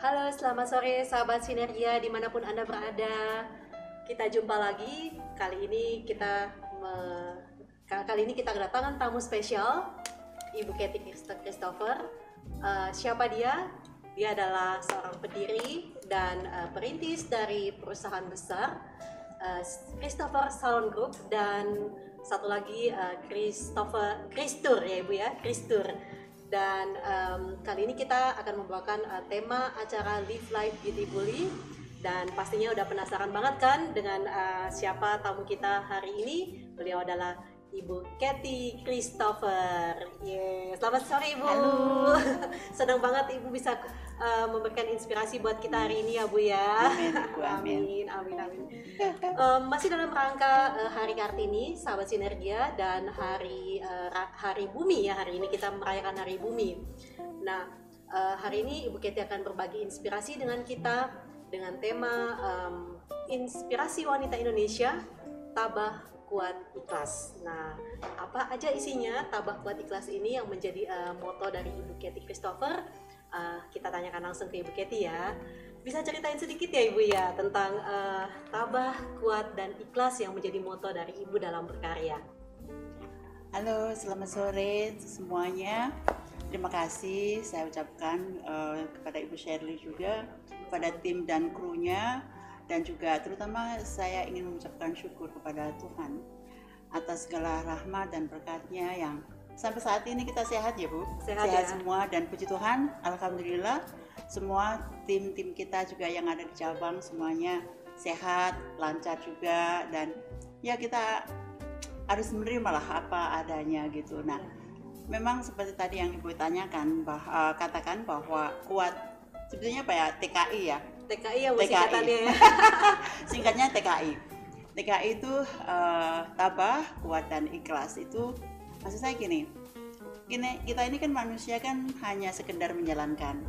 Halo, selamat sore sahabat Sinergia dimanapun Anda berada. Kita jumpa lagi. Kali ini kita kedatangan tamu spesial, Ibu Katy Christopher. Siapa dia? Dia adalah seorang pendiri dan perintis dari perusahaan besar Christopher Salon Group, dan satu lagi Christur ya Ibu ya, Christur. Dan kali ini kita akan membawakan tema acara Live Life Beautifully, dan pastinya udah penasaran banget kan dengan siapa tamu kita hari ini. Beliau adalah Ibu Katy Christopher. Selamat sore Ibu. Halo. Senang banget Ibu bisa memberikan inspirasi buat kita hari ini ya Bu ya. Amin, Bu, amin. Amin. Masih dalam rangka Hari Kartini, sahabat Sinergia, dan Hari Bumi ya. Hari ini kita merayakan Hari Bumi. Nah, hari ini Ibu Katy akan berbagi inspirasi dengan kita dengan tema inspirasi wanita Indonesia, tabah kuat ikhlas. Nah, apa aja isinya tabah kuat ikhlas ini yang menjadi moto dari Ibu Katy Christopher? Kita tanyakan langsung ke Ibu Katy ya. Bisa ceritain sedikit ya Ibu ya tentang tabah kuat dan ikhlas yang menjadi moto dari Ibu dalam berkarya. Halo, selamat sore semuanya. Terima kasih saya ucapkan kepada Ibu Shirley juga, kepada tim dan krunya, dan juga terutama saya ingin mengucapkan syukur kepada Tuhan atas segala rahmat dan berkat-Nya yang sampai saat ini kita sehat ya Bu. Sehat ya. Semua, dan puji Tuhan, alhamdulillah semua tim-tim kita juga yang ada di cabang semuanya sehat, lancar juga, dan ya kita harus menerima lah apa adanya gitu. Nah, memang seperti tadi yang Ibu tanyakan, katakan bahwa kuat sebetulnya apa ya, TKI ya. TKI ya Bu singkatannya ya. Singkatnya TKI. TKI itu tabah, kuat, dan ikhlas. Itu maksud saya gini, kita ini kan manusia kan hanya sekedar menjalankan,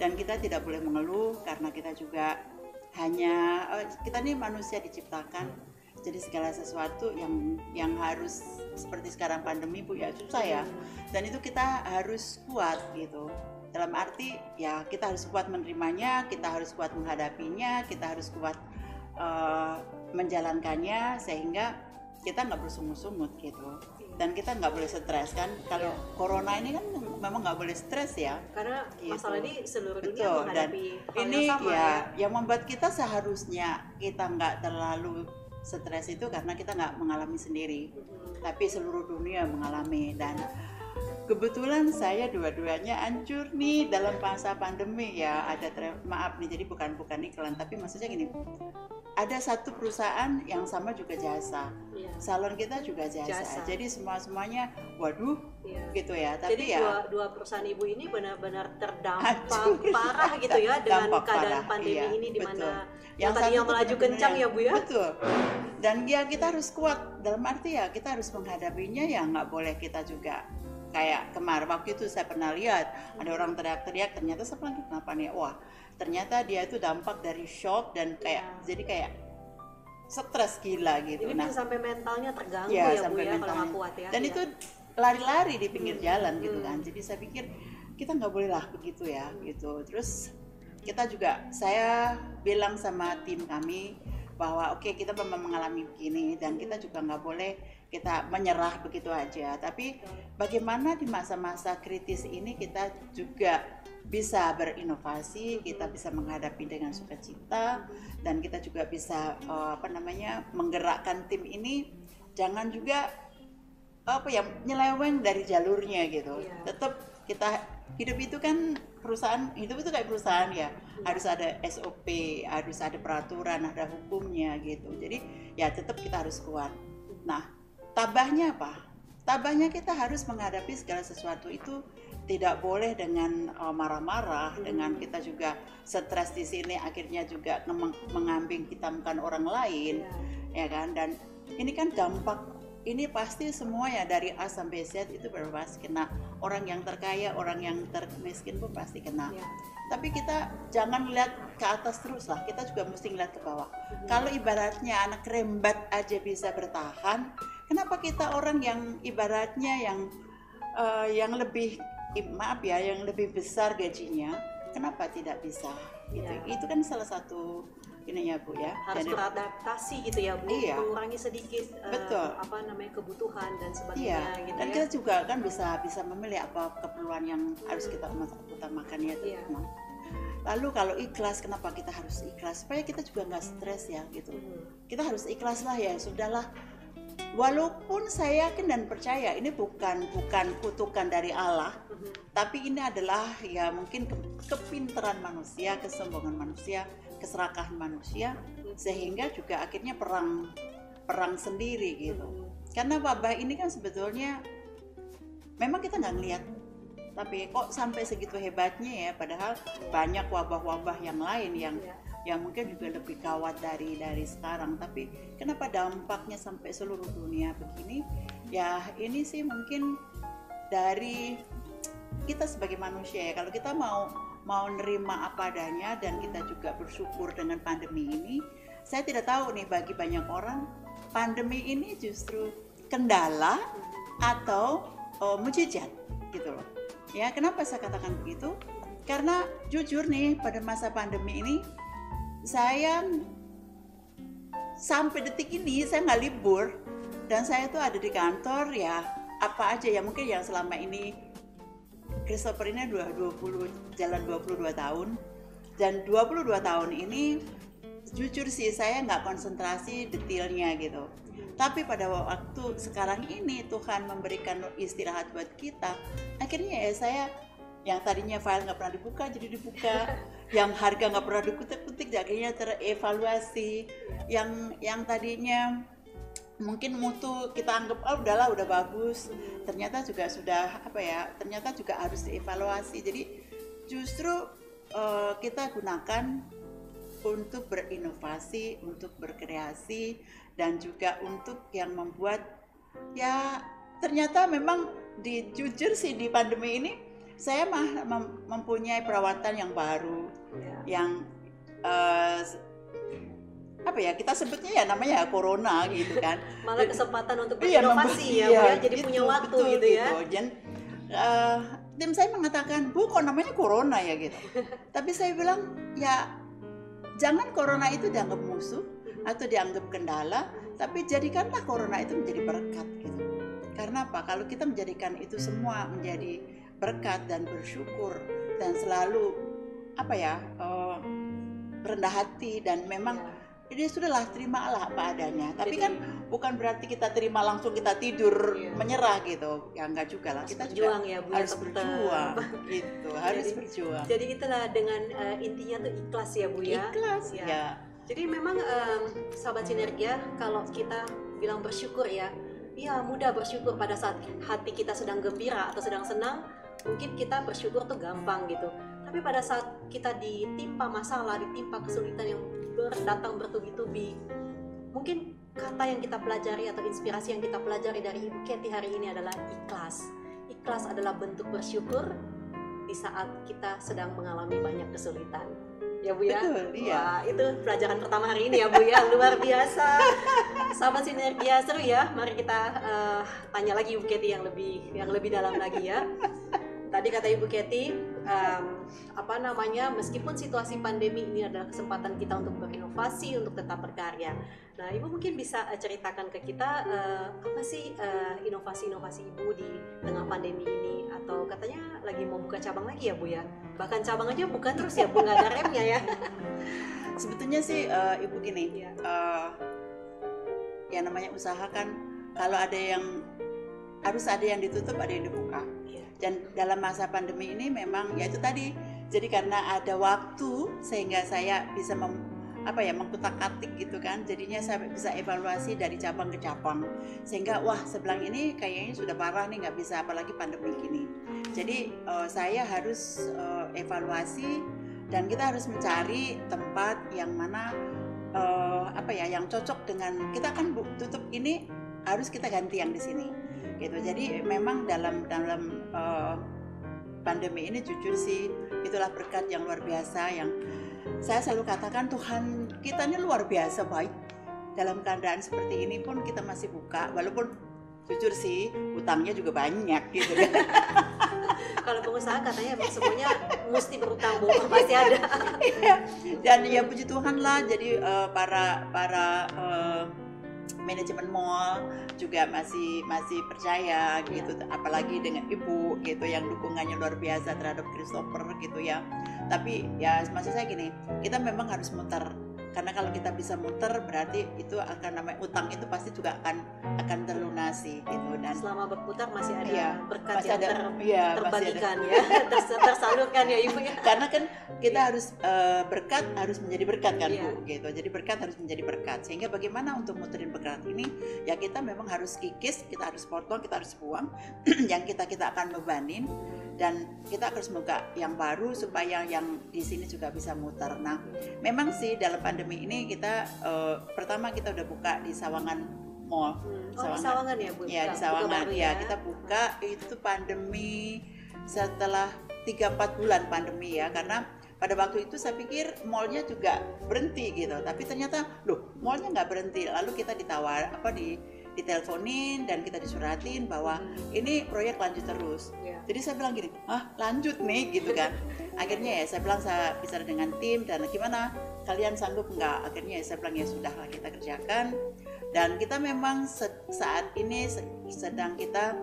dan kita tidak boleh mengeluh karena kita juga kita ini manusia diciptakan, jadi segala sesuatu yang harus seperti sekarang pandemi Bu ya, susah ya, dan itu kita harus kuat gitu. Dalam arti ya kita harus kuat menerimanya, kita harus kuat menghadapinya, kita harus kuat menjalankannya, sehingga kita nggak bersungut-sungut gitu, dan kita nggak boleh stres kan. Kalau corona ini kan memang nggak boleh stres ya, karena gitu. masalah ini seluruh dunia Betul. menghadapi Dan hal ini yang sama ya yang membuat kita seharusnya kita nggak terlalu stres itu karena kita nggak mengalami sendiri, tapi seluruh dunia mengalami. Dan kebetulan saya dua-duanya hancur nih dalam masa pandemi ya. Maaf nih, jadi bukan iklan, tapi maksudnya gini, ada satu perusahaan yang sama juga jasa, salon kita juga jasa. Jadi semuanya waduh gitu ya. Tapi jadi ya dua perusahaan Ibu ini benar-benar terdampak parah gitu ya dengan keadaan pandemi ini, di mana yang tadinya melaju kencang ya Bu ya. Betul. Dan ya kita harus kuat, dalam arti ya kita harus menghadapinya, ya nggak boleh kita juga kayak kemarin waktu itu saya pernah lihat ada orang teriak-teriak, ternyata saya bilang kenapa nih, wah ternyata dia itu dampak dari shock dan jadi kayak stres gila gitu. Ini bisa sampai mentalnya terganggu ya Bu sampai ya kalau nggak mentalnya kuat ya. Dan itu lari-lari di pinggir jalan gitu kan. Jadi saya pikir kita nggak boleh lah begitu ya gitu. Terus kita juga, saya bilang sama tim kami bahwa oke, kita memang mengalami begini, dan kita juga nggak boleh kita menyerah begitu aja, tapi bagaimana di masa-masa kritis ini kita juga bisa berinovasi, kita bisa menghadapi dengan sukacita, dan kita juga bisa menggerakkan tim ini, jangan juga nyeleweng dari jalurnya gitu. Tetap kita hidup itu kan hidup itu kayak perusahaan ya, harus ada SOP, harus ada peraturan, ada hukumnya gitu. Jadi ya tetap kita harus kuat. Nah, tabahnya apa? Tabahnya kita harus menghadapi segala sesuatu itu tidak boleh dengan marah-marah, dengan kita juga stres di sini akhirnya juga mengambing hitamkan orang lain, ya kan? Dan ini kan dampak, ini pasti semua ya, dari A sampai Z itu pasti kena. Orang yang terkaya, orang yang termiskin pun pasti kena. Tapi kita jangan lihat ke atas terus lah, kita juga mesti lihat ke bawah. Kalau ibaratnya anak rembat aja bisa bertahan, kenapa kita orang yang ibaratnya yang lebih yang lebih besar gajinya, kenapa tidak bisa gitu. Ya. Itu kan salah satu ininya Bu ya, harus beradaptasi gitu ya Bu, iya, mengurangi sedikit betul, kebutuhan dan iya, sebagainya gitu dan ya. kita juga kan bisa memilih apa keperluan yang harus kita utamakan ya teman-teman. Lalu kalau ikhlas, kenapa kita harus ikhlas? Supaya kita juga nggak stres ya gitu. Kita harus ikhlas lah ya, sudahlah. Walaupun saya yakin dan percaya ini bukan kutukan dari Allah, tapi ini adalah ya mungkin kepintaran manusia, kesombongan manusia, keserakahan manusia, sehingga juga akhirnya perang sendiri gitu. Karena wabah ini kan sebetulnya memang kita nggak ngelihat, tapi kok sampai segitu hebatnya ya, padahal banyak wabah-wabah yang lain yang mungkin juga lebih gawat dari sekarang. Tapi kenapa dampaknya sampai seluruh dunia begini? Ya ini sih mungkin dari kita sebagai manusia ya, kalau kita mau nerima apa adanya dan kita juga bersyukur dengan pandemi ini. Saya tidak tahu nih, bagi banyak orang pandemi ini justru kendala atau mujizat gitu loh. Ya, kenapa saya katakan begitu? Karena jujur nih, pada masa pandemi ini saya sampai detik ini saya nggak libur, dan saya tuh ada di kantor ya, apa aja ya mungkin yang selama ini Christopher ini jalan 22 tahun, dan 22 tahun ini jujur sih saya nggak konsentrasi detailnya gitu. Tapi pada waktu sekarang ini Tuhan memberikan istirahat buat kita, akhirnya ya saya yang tadinya file nggak pernah dibuka jadi dibuka, yang harga nggak pernah dikutik-kutik akhirnya terevaluasi, yang tadinya mungkin mutu kita anggap udahlah udah bagus, ternyata juga sudah ternyata juga harus dievaluasi. Jadi justru kita gunakan untuk berinovasi, untuk berkreasi, dan juga untuk yang membuat ya ternyata memang jujur sih di pandemi ini saya mempunyai perawatan yang baru, yang kita sebutnya ya namanya corona gitu kan. Malah kesempatan untuk berinovasi ya, jadi gitu, punya waktu betul, gitu ya. Dan tim saya mengatakan, Bu kok namanya corona ya gitu. Tapi saya bilang ya jangan corona itu dianggap musuh atau dianggap kendala, tapi jadikanlah corona itu menjadi berkat gitu. Karena apa? Kalau kita menjadikan itu semua menjadi berkat dan bersyukur dan selalu rendah hati, dan memang ini sudahlah terimalah apa adanya. Tapi kan bukan berarti kita terima langsung kita tidur menyerah gitu. Ya enggak juga lah, kita berjuang ya, Bu, harus berjuang gitu, harus berjuang. Jadi itulah dengan intinya tuh ikhlas ya Bu ya. Ikhlas ya. Jadi memang sahabat Sinergia, kalau kita bilang bersyukur ya mudah bersyukur pada saat hati kita sedang gembira atau sedang senang, mungkin kita bersyukur tuh gampang gitu. Tapi pada saat kita ditimpa masalah, ditimpa kesulitan yang datang bertubi-tubi, mungkin kata yang kita pelajari atau inspirasi yang kita pelajari dari Ibu Katy hari ini adalah ikhlas. Ikhlas adalah bentuk bersyukur di saat kita sedang mengalami banyak kesulitan. Ya Bu ya? Betul, iya. Wah, itu pelajaran pertama hari ini ya Bu ya, luar biasa. Sahabat Sinergia, seru ya. Mari kita tanya lagi Ibu Katy yang lebih dalam lagi ya. Tadi kata Ibu Katy, meskipun situasi pandemi ini adalah kesempatan kita untuk berinovasi, untuk tetap berkarya. Nah, Ibu mungkin bisa ceritakan ke kita apa sih inovasi-inovasi Ibu di tengah pandemi ini, atau katanya lagi mau buka cabang lagi ya Bu ya? Bahkan cabang aja bukan terus ya Bu, nggak ada remnya ya? Sebetulnya sih Ibu gini, ya namanya usaha kan, kalau harus ada yang ditutup, ada yang dibuka. Dan dalam masa pandemi ini memang ya itu tadi, jadi karena ada waktu sehingga saya bisa mengkutak-atik gitu kan, jadinya saya bisa evaluasi dari cabang ke cabang, sehingga sebelah ini kayaknya sudah parah nih, nggak bisa apalagi pandemi gini. Jadi saya harus evaluasi, dan kita harus mencari tempat yang mana yang cocok dengan kita kan tutup ini, harus kita ganti yang di sini gitu. Jadi memang dalam pandemi ini jujur sih itulah berkat yang luar biasa, yang saya selalu katakan Tuhan kita ini luar biasa baik. Dalam keadaan seperti ini pun kita masih buka, walaupun jujur sih utangnya juga banyak gitu kan. Kalau pengusaha katanya emang semuanya mesti berutang, Bu, pasti ada. Iya. Dan ya puji Tuhan lah, jadi para manajemen mall juga masih percaya gitu, apalagi dengan ibu gitu yang dukungannya luar biasa terhadap Christopher gitu ya. Tapi ya maksud saya gini, kita memang harus muter, karena kalau kita bisa muter berarti itu akan, namanya utang itu pasti juga akan terlunasi gitu. Dan Selama berputar masih ada iya, berkat masih yang ada, iya, masih terbagikan ya, tersalurkan ya Ibu ya. karena kan kita harus berkat harus menjadi berkat kan Iya. Bu gitu. Jadi berkat harus menjadi berkat, sehingga bagaimana untuk muterin berkat ini ya kita memang harus kikis, kita harus potong, kita harus buang yang kita akan bebanin, dan kita harus buka yang baru supaya yang di sini juga bisa muter. Nah memang sih dalam pandemi ini kita pertama kita udah buka di Sawangan Mall. Oh, di Sawangan ya Bu? Ya, di Buka Sawangan baru ya. Kita buka itu pandemi setelah 3-4 bulan pandemi ya, karena pada waktu itu saya pikir mallnya juga berhenti gitu, tapi ternyata loh mallnya nggak berhenti. Lalu kita diteleponin dan kita disuratin bahwa ini proyek lanjut terus. Iya. Jadi saya bilang gini, lanjut nih gitu kan. Akhirnya ya saya bilang, saya bicara dengan tim dan gimana, kalian sanggup nggak? Akhirnya ya saya bilang ya sudah lah, kita kerjakan. Dan kita memang saat ini sedang kita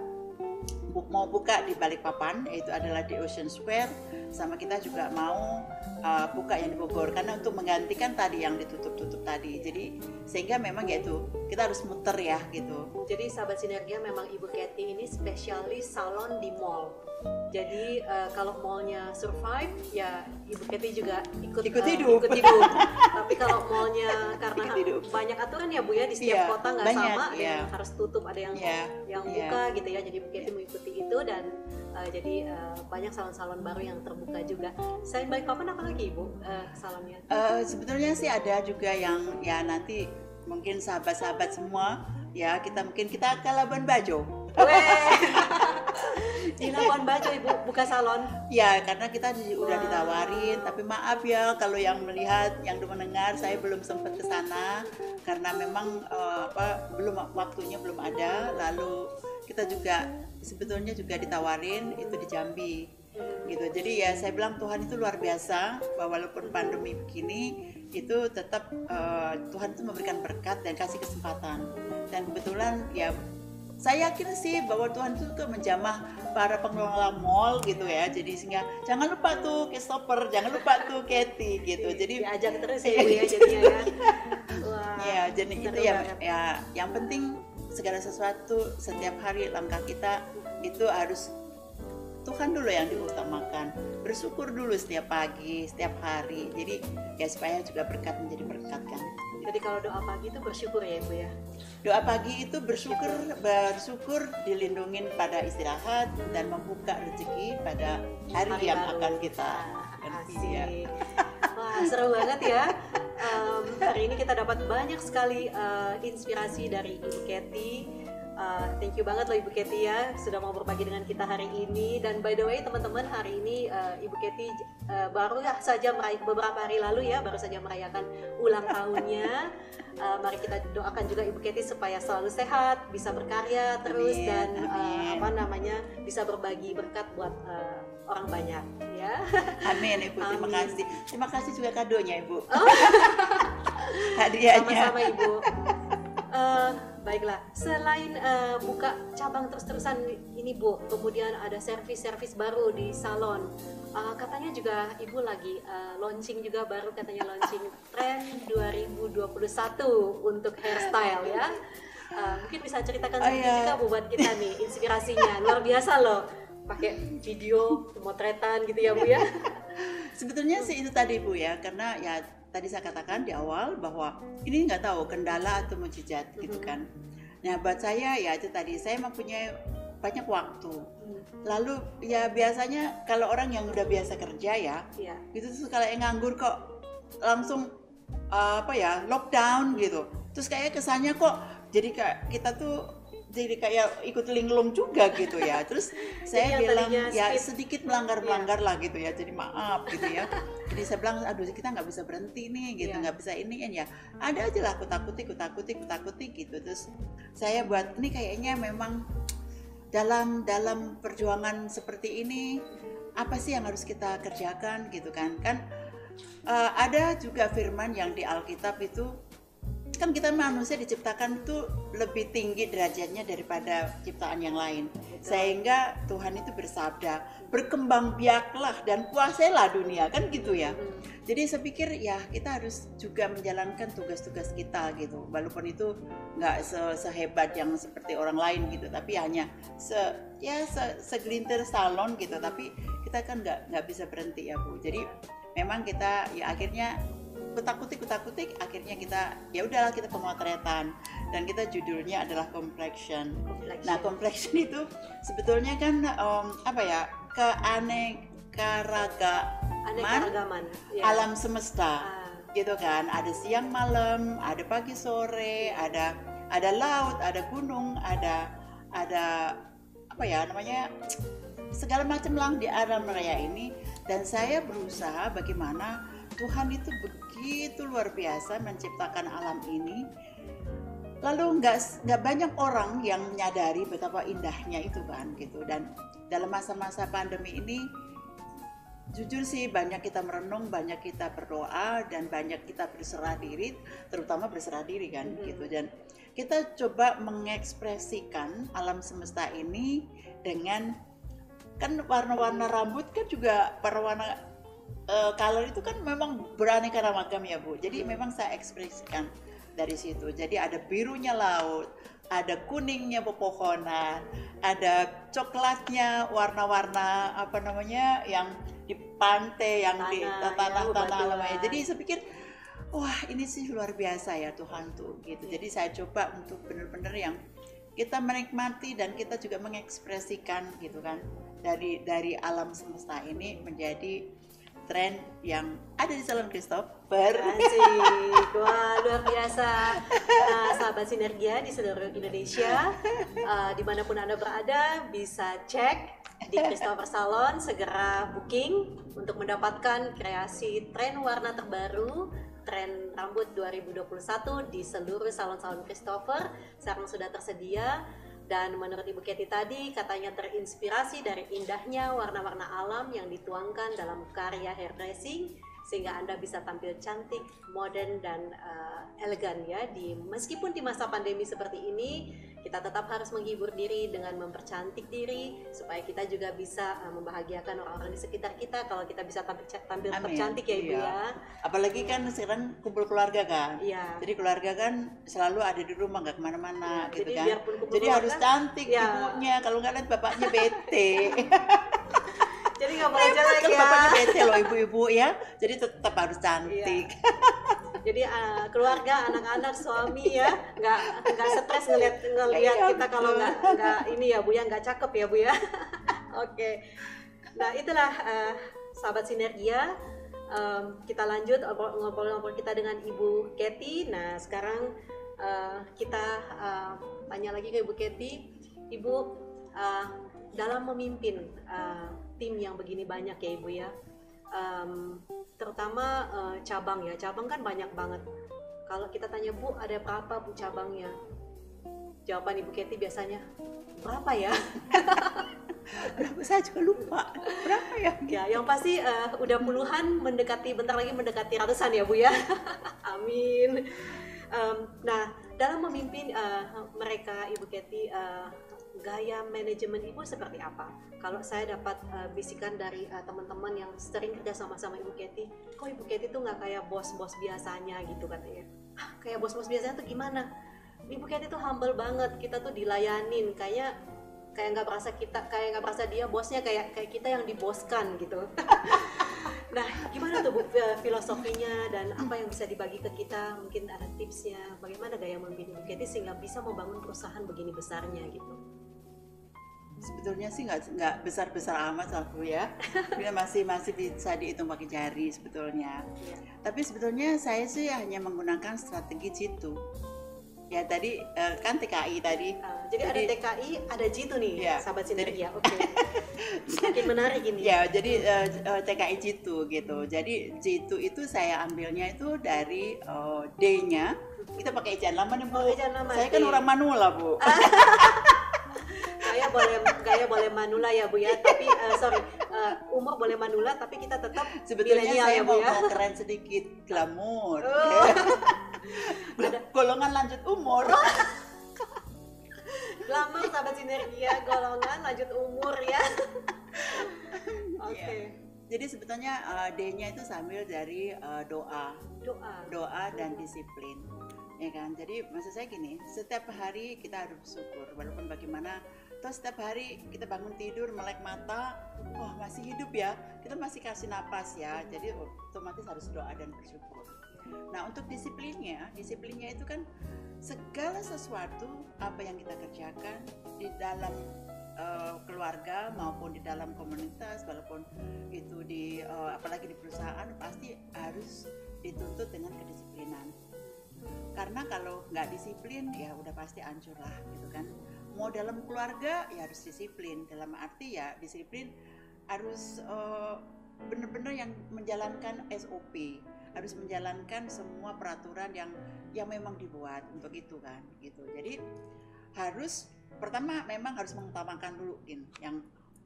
mau buka di Balikpapan, yaitu adalah di Ocean Square, sama kita juga mau buka yang di Bogor, karena untuk menggantikan tadi yang ditutup tadi. Jadi sehingga memang yaitu kita harus muter ya gitu. Jadi sahabat Sinergia, memang Ibu Katy ini spesialis salon di mall. Jadi kalau mallnya survive, ya Ibu Katy juga ikut hidup. Tapi kalau mallnya karena banyak aturan ya Bu ya, di setiap kota nggak sama, ada yang harus tutup, ada yang buka gitu ya. Jadi Ibu Katy mengikuti itu, dan jadi banyak salon-salon baru yang terbuka juga. Selain Balikpapan apa lagi Ibu salonnya? Sebetulnya sih ada juga yang ya nanti mungkin sahabat-sahabat semua ya, kita ke Labuan Bajo. Di Labuan Bajo Ibu buka salon? Ya, karena kita udah ditawarin, tapi maaf ya kalau yang melihat, yang mendengar, saya belum sempat ke sana karena memang waktunya belum ada. Lalu kita juga sebetulnya juga ditawarin itu di Jambi gitu. Jadi ya saya bilang Tuhan itu luar biasa, bahwa walaupun pandemi begini itu tetap Tuhan itu memberikan berkat dan kasih kesempatan. Dan kebetulan ya saya yakin sih bahwa Tuhan itu menjamah para pengelola mall gitu ya. Jadi sehingga jangan lupa tuh Christopher, jangan lupa tuh Katy gitu. Jadi diajak terus ya Bu ya jadinya ya. Wah. Ya, jadi itu ya yang penting segala sesuatu setiap hari langkah kita itu harus Tuhan dulu yang diutamakan. Bersyukur dulu setiap pagi, setiap hari. Jadi ya supaya juga berkat menjadi berkat kan. Jadi kalau doa pagi itu bersyukur ya Bu ya. Doa pagi itu bersyukur dilindungin pada istirahat dan membuka rezeki pada hari yang baru akan kita ya. Wah, seru banget ya. Hari ini kita dapat banyak sekali inspirasi dari Ibu Katy. Thank you banget loh Ibu Katy ya sudah mau berbagi dengan kita hari ini. Dan by the way teman-teman, hari ini Ibu Katy baru saja beberapa hari lalu ya baru saja merayakan ulang tahunnya. Mari kita doakan juga Ibu Katy supaya selalu sehat, bisa berkarya terus, dan bisa berbagi berkat buat orang banyak ya. Amin Ibu, terima kasih juga kadonya Ibu. Hadiahnya. Sama-sama Ibu. Baiklah, selain buka cabang terus-terusan ini Bu, kemudian ada servis-servis baru di salon. Katanya juga Ibu lagi launching juga, baru katanya launching tren 2021 untuk hairstyle ya. Mungkin bisa ceritakan sedikit juga Bu buat kita nih inspirasinya. Luar biasa loh, pakai video pemotretan gitu ya Bu ya. Sebetulnya sih itu tadi Bu ya, karena ya tadi saya katakan di awal bahwa ini nggak tahu kendala atau mujizat gitu kan. Nah buat saya ya itu tadi, saya mempunyai banyak waktu. Lalu ya biasanya kalau orang yang udah biasa kerja ya, gitu tuh kalau yang nganggur kok langsung lockdown gitu. Terus kayak kesannya kok jadi kayak kita tuh jadi kayak ikut linglung juga gitu ya. Terus saya yang bilang tadinya ya speed. sedikit melanggar lah gitu ya, jadi maaf gitu ya. Jadi saya bilang aduh kita nggak bisa berhenti nih gitu, nggak bisa ini kan ya, ada aja lah aku takuti gitu. Terus saya buat ini kayaknya memang dalam perjuangan seperti ini apa sih yang harus kita kerjakan gitu kan. Ada juga firman yang di Alkitab itu kan kita manusia diciptakan tuh lebih tinggi derajatnya daripada ciptaan yang lain. Sehingga Tuhan itu bersabda, berkembang biaklah dan kuasailah dunia, kan gitu ya. Jadi saya pikir ya kita harus juga menjalankan tugas-tugas kita gitu. Walaupun itu nggak sehebat yang seperti orang lain gitu, tapi hanya segelintir salon gitu. Tapi kita kan nggak bisa berhenti ya Bu. Jadi memang kita ya akhirnya kutak-kutik akhirnya kita ya udahlah kita pemotretan dan kita judulnya adalah complexion. Nah complexion itu sebetulnya kan keanekaragaman alam semesta gitu kan, ada siang malam, ada pagi sore, ada laut, ada gunung, ada apa ya namanya segala macam lah di alam raya ini. Dan saya berusaha bagaimana Tuhan itu begitu luar biasa menciptakan alam ini. Lalu nggak banyak orang yang menyadari betapa indahnya itu kan gitu. Dan dalam masa-masa pandemi ini, jujur sih banyak kita merenung, banyak kita berdoa, dan banyak kita berserah diri, terutama berserah diri kan gitu. Dan kita coba mengekspresikan alam semesta ini dengan kan warna-warna rambut kan juga warna color itu kan memang beraneka ragam ya Bu. Jadi memang saya ekspresikan dari situ. Jadi ada birunya laut, ada kuningnya pepohonan, ada coklatnya warna-warna apa namanya yang di pantai, yang di tanah-tanah alamnya. Jadi saya pikir wah ini sih luar biasa ya Tuhan tuh gitu. Jadi saya coba untuk benar-benar yang kita menikmati dan kita juga mengekspresikan gitu kan dari alam semesta ini menjadi tren yang ada di Salon Christopher. Asik, wah luar biasa. Sahabat Sinergia di seluruh Indonesia, dimanapun Anda berada bisa cek di Christopher Salon, segera booking untuk mendapatkan kreasi tren warna terbaru, tren rambut 2021 di seluruh salon-salon Christopher. Sekarang sudah tersedia. Dan menurut Ibu Katy tadi katanya terinspirasi dari indahnya warna-warna alam yang dituangkan dalam karya hairdressing sehingga Anda bisa tampil cantik, modern dan elegan ya. Meskipun di masa pandemi seperti ini kita tetap harus menghibur diri dengan mempercantik diri supaya kita juga bisa membahagiakan orang-orang di sekitar kita kalau kita bisa tampil tercantik ya Ibu ya. Apalagi kan sekarang kumpul keluarga kan. Iya. Jadi keluarga kan selalu ada di rumah nggak kemana-mana gitu kan. Jadi keluarga, harus cantik ibunya, kalau nggak lihat bapaknya bete. Jadi nggak boleh jelek kan ya. Bapaknya bete loh ibu-ibu ya. Jadi tetap harus cantik. Iya. Jadi keluarga, anak-anak, suami ya nggak stres ngelihat kita kalau nggak ini ya Bu ya, nggak cakep ya Bu ya. Oke. Nah itulah sahabat Sinergia, kita lanjut ngobrol-ngobrol kita dengan Ibu Katy. Nah sekarang kita tanya lagi ke Ibu Katy, Ibu dalam memimpin tim yang begini banyak ya Ibu ya. Terutama cabang kan banyak banget. Kalau kita tanya Bu ada berapa Bu cabangnya, jawaban Ibu Katy biasanya berapa ya? Berapa saya juga lupa berapa ya? Ya yang pasti udah puluhan, bentar lagi mendekati ratusan ya Bu ya. Amin. Nah dalam memimpin mereka Ibu Katy, gaya manajemen Ibu seperti apa? Kalau saya dapat bisikan dari teman-teman yang sering kerja sama-sama Ibu Katy, kok Ibu Katy tuh nggak kayak bos-bos biasanya gitu katanya. Kayak bos-bos biasanya tuh gimana? Ibu Katy tuh humble banget, kita tuh dilayanin, kayak nggak berasa dia bosnya, kayak kita yang diboskan gitu. Nah, gimana tuh Bu filosofinya dan apa yang bisa dibagi ke kita? Mungkin ada tipsnya, bagaimana gaya memimpin Ibu Katy sehingga bisa membangun perusahaan begini besarnya gitu? Sebetulnya sih nggak besar-besar amat lah Bu ya. masih bisa dihitung pakai jari sebetulnya. Tapi sebetulnya saya sih hanya menggunakan strategi jitu. Ya tadi kan TKI tadi. Jadi ada TKI, ada Jitu nih, Ya, sahabat sinergia. Oke. Semakin menarik ini. Ya, jadi TKI Jitu gitu. Jadi Jitu itu saya ambilnya itu dari D-nya. Kita pakai ejaan lama nih, Bu. Ejaan lama, Saya kan orang Manula, Bu. Gaya boleh Manula ya, Bu ya. Tapi umur boleh Manula, tapi kita tetap sebetulnya milenial saya ya, Bu ya. mau keren sedikit, glamour. Ada Golongan lanjut umur. glamour sahabat sinergia, golongan lanjut umur ya. Oke. Yeah. Jadi sebetulnya D-nya itu sambil dari doa dan disiplin, ya kan. Jadi maksud saya gini, setiap hari kita harus bersyukur walaupun bagaimana. Terus setiap hari kita bangun tidur melek mata, wah masih hidup ya, kita masih kasih napas ya. Jadi otomatis harus doa dan bersyukur. Nah untuk disiplinnya itu kan segala sesuatu apa yang kita kerjakan di dalam keluarga maupun di dalam komunitas, walaupun itu di apalagi di perusahaan, pasti harus dituntut dengan kedisiplinan. Karena kalau nggak disiplin ya udah pasti hancur lah gitu kan. Mau dalam keluarga ya harus disiplin, dalam arti ya disiplin harus benar-benar yang menjalankan SOP, harus menjalankan semua peraturan yang memang dibuat untuk itu kan gitu. Jadi harus pertama memang harus mengutamakan dulu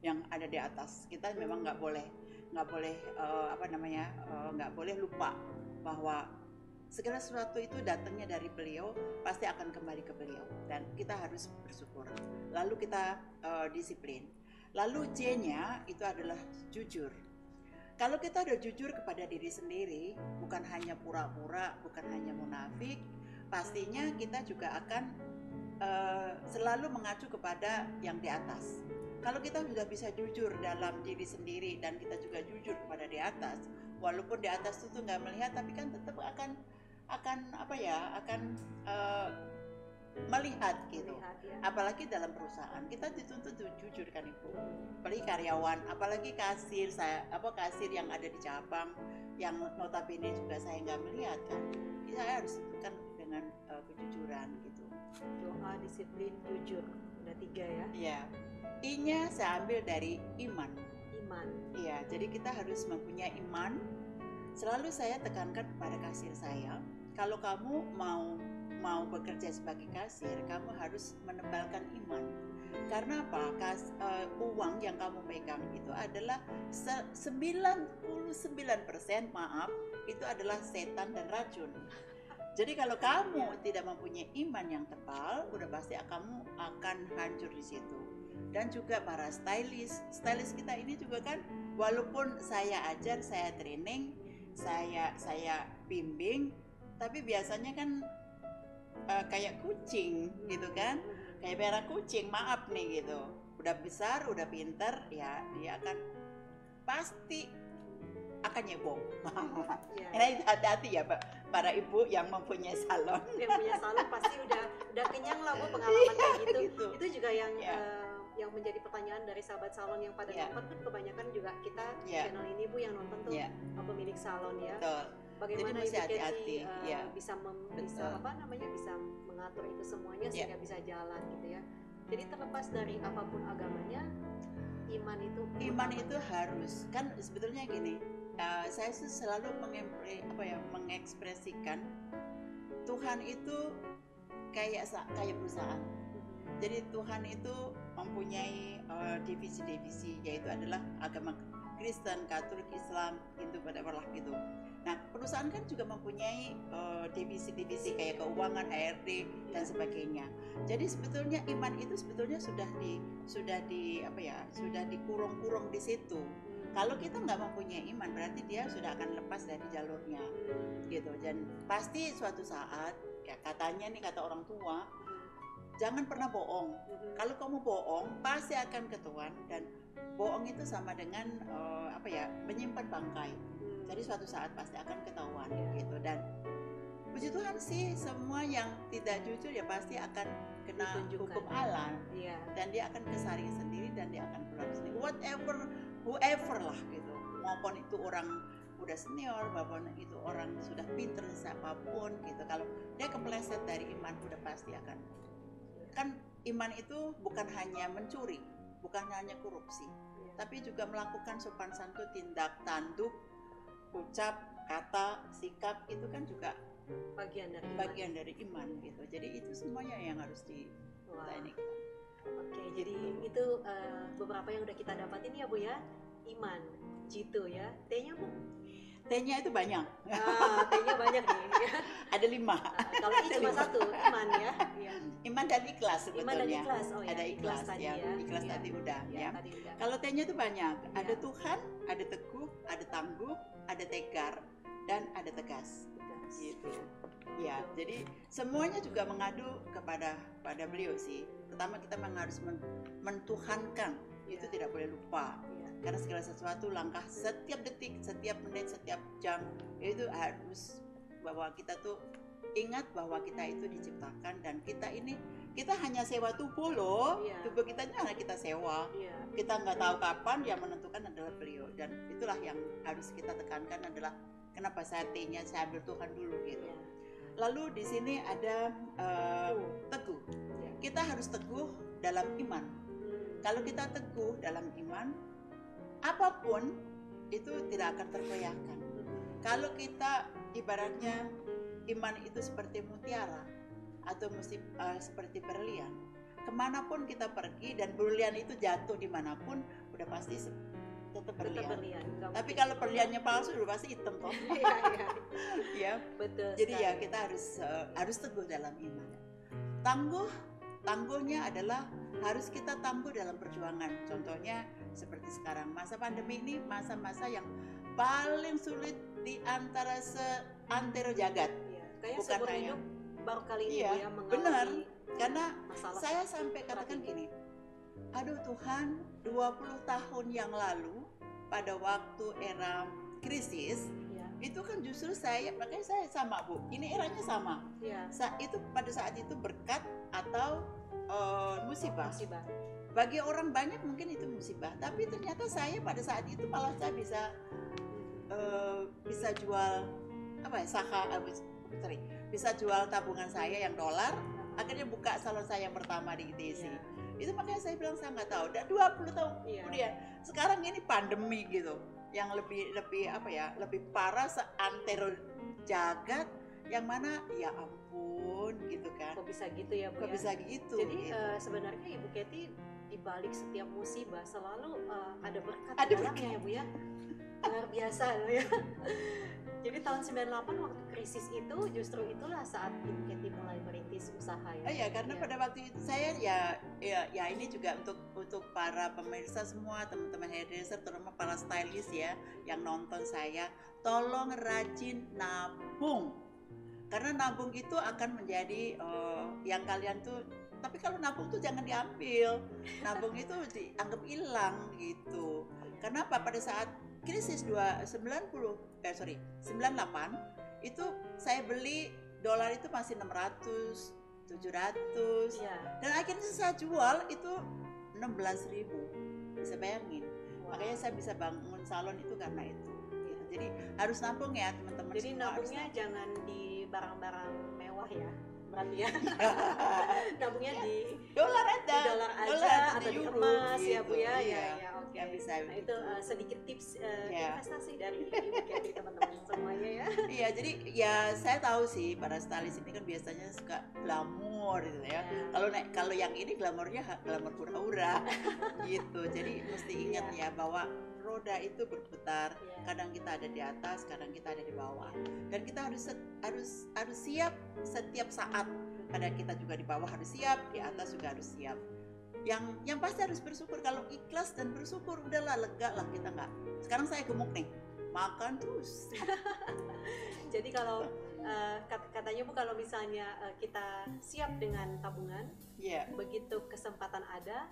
yang ada di atas. Kita memang nggak boleh nggak boleh lupa bahwa segala sesuatu itu datangnya dari beliau, pasti akan kembali ke beliau dan kita harus bersyukur. Lalu kita disiplin. Lalu J-nya itu adalah jujur. Kalau kita udah jujur kepada diri sendiri, bukan hanya pura-pura, bukan hanya munafik, pastinya kita juga akan selalu mengacu kepada yang di atas. Kalau kita sudah bisa jujur dalam diri sendiri dan kita juga jujur kepada di atas, walaupun di atas itu nggak melihat, tapi kan tetap akan melihat gitu. Ya. Apalagi dalam perusahaan kita dituntut jujur kan Ibu. Apalagi karyawan, apalagi kasir yang ada di cabang yang notabene juga saya nggak melihat kan. Saya harus tentukan dengan kejujuran gitu. Doa, disiplin, jujur, udah 3 ya. Iya. I-nya saya ambil dari iman. Iya, jadi kita harus mempunyai iman. Selalu saya tekankan kepada kasir saya, kalau kamu mau bekerja sebagai kasir, kamu harus menebalkan iman. Karena apa? Uang yang kamu pegang itu adalah 99% itu adalah setan dan racun. Jadi kalau kamu tidak mempunyai iman yang tebal, udah pasti kamu akan hancur di situ. Dan juga para stylist kita ini juga kan, walaupun saya ajar, saya training, saya bimbing, tapi biasanya kan kayak kucing gitu kan, kayak merah kucing, maaf nih gitu. Udah besar, udah pinter, ya dia akan pasti akan nyebong. Ini hati-hati ya para ibu yang mempunyai salon. Yang punya salon pasti udah kenyang lah Bu pengalaman kayak gitu. Itu juga yang menjadi pertanyaan dari sahabat salon yang pada nonton kan, kebanyakan juga kita channel ini Bu yang nonton tuh pemilik salon ya. Betul. Bagaimana Ibu Kety bisa mengatur itu semuanya sehingga bisa jalan gitu ya. Jadi terlepas dari apapun agamanya, iman itu harus kan. Sebetulnya gini, saya selalu mengekspresikan Tuhan itu kayak perusahaan. Jadi Tuhan itu mempunyai divisi-divisi, yaitu adalah agama Kristen, Katolik, Islam, Hindu, whatever lah gitu. Nah, perusahaan kan juga mempunyai divisi-divisi kayak keuangan, HRD dan sebagainya. Jadi sebetulnya iman itu sebetulnya sudah dikurung-kurung di situ. Kalau kita nggak mempunyai iman, berarti dia sudah akan lepas dari jalurnya, gitu. Dan pasti suatu saat, ya katanya nih kata orang tua, jangan pernah bohong. Kalau kamu bohong, pasti akan ketahuan. Dan bohong itu sama dengan menyimpan bangkai. Jadi suatu saat pasti akan ketahuan, gitu. Dan puji Tuhan sih, semua yang tidak jujur ya pasti akan kena hukum Allah. Dan dia akan kesaring sendiri dan dia akan pulang sendiri. Whoever lah gitu. Maupun itu orang udah senior, maupun itu orang sudah pinter apapun gitu. Kalau dia kepleset dari iman, udah pasti akan. Kan iman itu bukan hanya mencuri, bukan hanya korupsi, tapi juga melakukan sopan santun, tindak tanduk, ucap, kata, sikap, itu kan juga bagian dari iman gitu. Jadi itu semuanya yang harus diteknik. Oke, jadi itu beberapa yang udah kita dapatin ya Bu ya. Iman, jitu ya. T-nya Bu? T-nya itu banyak. T-nya banyak nih. Ada 5. Kalau I cuma 1, iman ya. Iman dan ikhlas sebetulnya. Iman dan ikhlas. Oh, ya. Ada ikhlas tadi ya. Ikhlas tadi udah ya. Kalau T-nya itu banyak. Ada Tuhan, ada teguh, ada tangguh, ada tegar, dan ada tegas. Gitu. Ya, jadi semuanya juga mengadu kepada beliau sih. Pertama kita memang harus mentuhankan, itu tidak boleh lupa. Karena segala sesuatu, langkah setiap detik, setiap menit, setiap jam, itu harus bahwa kita tuh ingat bahwa kita itu diciptakan dan kita hanya sewa tubuh loh. Tubuh kita hanya kita sewa. Kita nggak tahu kapan, yang menentukan adalah beliau. Dan itulah yang harus kita tekankan adalah kenapa saya T-nya saya ambil Tuhan dulu gitu. Lalu di sini ada teguh. Kita harus teguh dalam iman. Kalau kita teguh dalam iman, apapun itu tidak akan tergoyahkan. Kalau kita ibaratnya iman itu seperti mutiara atau seperti berlian, kemanapun kita pergi dan berlian itu jatuh dimanapun, udah pasti tetap berlian. Tapi kalau berliannya palsu udah pasti hitam toh. Ya, betul. Jadi sekali. Ya kita harus teguh dalam iman. Tangguhnya adalah harus kita tangguh dalam perjuangan. Contohnya seperti sekarang masa pandemi ini, masa-masa yang paling sulit di antara seantero jagat. Kayak bukan hanya baru kali ini ya mengalami. Benar, karena saya sampai katakan gini, aduh Tuhan, 20 tahun yang lalu pada waktu era krisis itu kan justru makanya saya sama Bu, ini eranya sama. Itu pada saat itu berkat atau musibah. Bagi orang banyak mungkin itu musibah, tapi ternyata saya pada saat itu malah saya bisa jual bisa jual tabungan saya yang dolar, akhirnya buka salon saya yang pertama di ITC. Itu makanya saya bilang saya nggak tahu. Dan 20 tahun kemudian sekarang ini pandemi gitu, yang lebih parah seantero jagat, yang mana ya ampun gitu kan. Kok bisa gitu ya Bu? Kok bisa gitu? Jadi sebenarnya Ibu Katy di balik setiap musibah selalu ada berkat di dalamnya ya Bu ya. Luar biasa ya. Jadi tahun 98 waktu krisis itu justru itulah saat Ibu Katy mulai merintis usaha ya. Iya, karena pada waktu itu saya ya ini juga untuk para pemirsa semua, teman-teman hairdresser, terutama para stylist ya yang nonton saya, tolong rajin nabung. Karena nabung itu akan menjadi yang kalian tuh, tapi kalau nabung tuh jangan diambil. Nabung itu dianggap hilang gitu. Karena apa? Pada saat krisis 98 itu saya beli dolar itu masih 600, 700 dan akhirnya saya jual itu 16.000. Bisa bayangin. Makanya saya bisa bangun salon itu karena itu gitu. Jadi harus nabung ya teman-teman. Jadi nabungnya jangan di barang-barang mewah ya, berarti ya. Nabungnya di dolar aja atau di emas gitu. Ya Bu ya. Ya oke. Bisa. Nah itu sedikit tips investasi dari Ibu Katy teman-teman semuanya ya. Iya, jadi ya saya tahu sih para stylist ini kan biasanya suka glamor gitu ya. Kalau yang ini glamornya glamor hura-hura gitu. Jadi mesti ingat ya bahwa roda itu berputar. Kadang kita ada di atas, kadang kita ada di bawah. Dan kita harus siap setiap saat. Kadang kita juga di bawah harus siap, di atas juga harus siap. Yang pasti harus bersyukur. Kalau ikhlas dan bersyukur, udahlah, lega lah kita nggak. Sekarang saya gemuk nih, makan terus. Jadi kalau katanya Bu, kalau misalnya kita siap dengan tabungan, begitu kesempatan ada,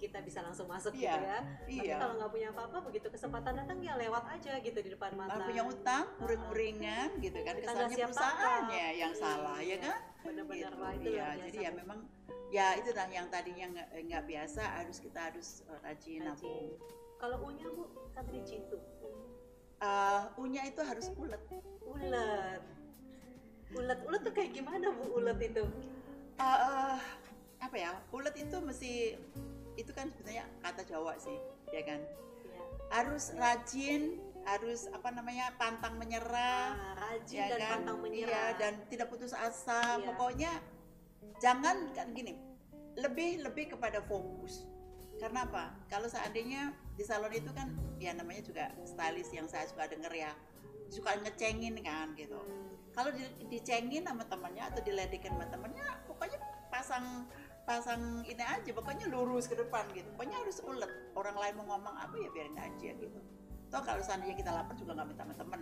kita bisa langsung masuk gitu ya. Tapi kalau nggak punya apa-apa, begitu kesempatan datang ya lewat aja gitu di depan mata. Kalau punya utang, uring-uringan gitu kan, kesannya perusahaannya yang salah ya kan. Benar-benar gitu. lah itu Jadi ya memang ya itu dah yang tadinya nggak biasa, kita harus rajin nabung. Kalau U-nya Bu, kan jitu. U-nya itu harus ulet. ulet. Ulet tuh kayak gimana Bu ulet itu? Apa ya, ulet itu mesti, itu kan sebenarnya kata Jawa sih, ya kan, Ya. harus rajin, harus apa namanya, pantang menyerah, Rajin ya dan kan, pantang iya, menyerah. dan tidak putus asa. Iya. Pokoknya jangan kan gini, lebih kepada fokus. Karena apa? Kalau seandainya di salon itu kan ya namanya juga stylist yang saya suka denger ya, suka ngecengin kan gitu. Kalau dicengin sama temannya atau diledekin sama temannya, pokoknya pasang ini aja, pokoknya lurus ke depan gitu. Pokoknya harus ulet. Orang lain mau ngomong apa ya biarin aja gitu. Toh kalau seandainya kita lapar juga nggak minta sama temen.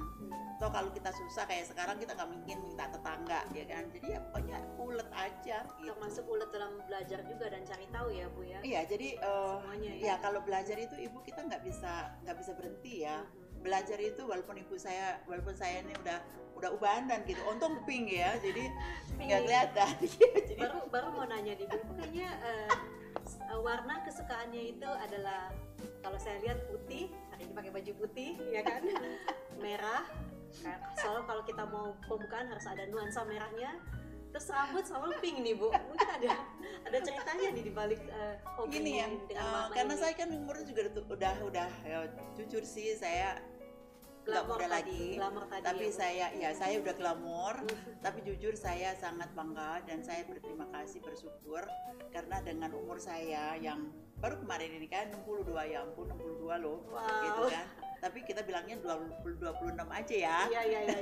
Toh kalau kita susah kayak sekarang kita nggak mungkin minta tetangga, ya kan. Jadi ya pokoknya ulet aja gitu. Termasuk ulet dalam belajar juga dan cari tahu ya Bu ya. Iya, jadi Semuanya ya. ya kalau belajar itu ibu kita nggak bisa berhenti ya. Belajar itu walaupun walaupun saya ini udah ubanan gitu, untung pink ya, jadi nggak kelihatan. Jadi Baru mau nanya di Bu, kayaknya warna kesukaannya itu adalah kalau saya lihat putih, hari ini pakai baju putih ya kan, merah. Selalu kalau kita mau pembukaan harus ada nuansa merahnya. Terus rambut selalu pink nih Bu. Mungkin ada ceritanya nih di balik hobi gini ya, dengan warna karena ini. saya kan umurnya juga udah ya, jujur sih saya nggak Glamor muda tadi, lagi, glamor tadi tapi ya, Bu. saya udah glamor, tapi jujur saya sangat bangga dan saya berterima kasih, bersyukur karena dengan umur saya yang baru kemarin ini kan 62, ya ampun 62 loh, Wow. gitu kan, tapi kita bilangnya 26 aja ya. Iya.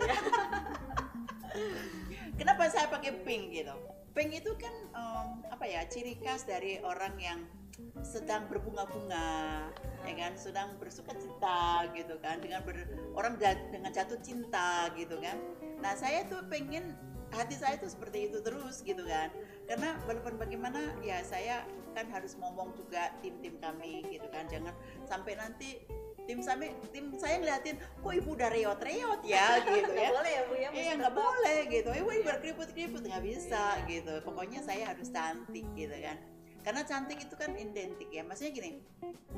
Kenapa saya pakai pink gitu? Pink itu kan apa ya, ciri khas dari orang yang sedang berbunga-bunga, ya kan, sedang bersuka cita gitu kan, dengan jatuh cinta gitu kan. Nah saya tuh pengen hati saya tuh seperti itu terus gitu kan, karena walaupun bagaimana ya saya kan harus ngomong juga tim kami gitu kan, jangan sampai nanti tim saya ngeliatin kok ibu udah reot ya gitu Nggak ya. boleh ya Bu ya. Iya nggak boleh gitu, ibu berkeriput nggak bisa gitu. Pokoknya saya harus cantik gitu kan. Karena cantik itu kan identik ya. Maksudnya gini,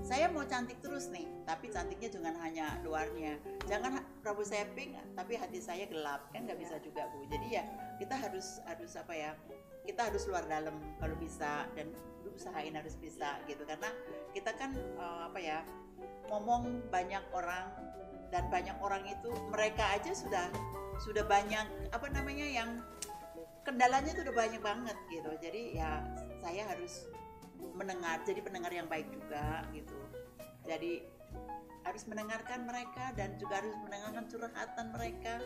saya mau cantik terus nih, tapi cantiknya jangan hanya luarnya. Jangan rambut saya pink, tapi hati saya gelap, kan nggak bisa juga Bu. Jadi ya kita harus apa ya? Kita harus luar dalam kalau bisa, dan usahain harus bisa gitu. Karena kita kan apa ya? Ngomong banyak orang, dan banyak orang itu mereka aja sudah banyak apa namanya yang kendalanya itu udah banyak banget gitu. Jadi ya saya harus jadi pendengar yang baik juga gitu. Jadi harus mendengarkan mereka dan juga harus mendengarkan curhatan mereka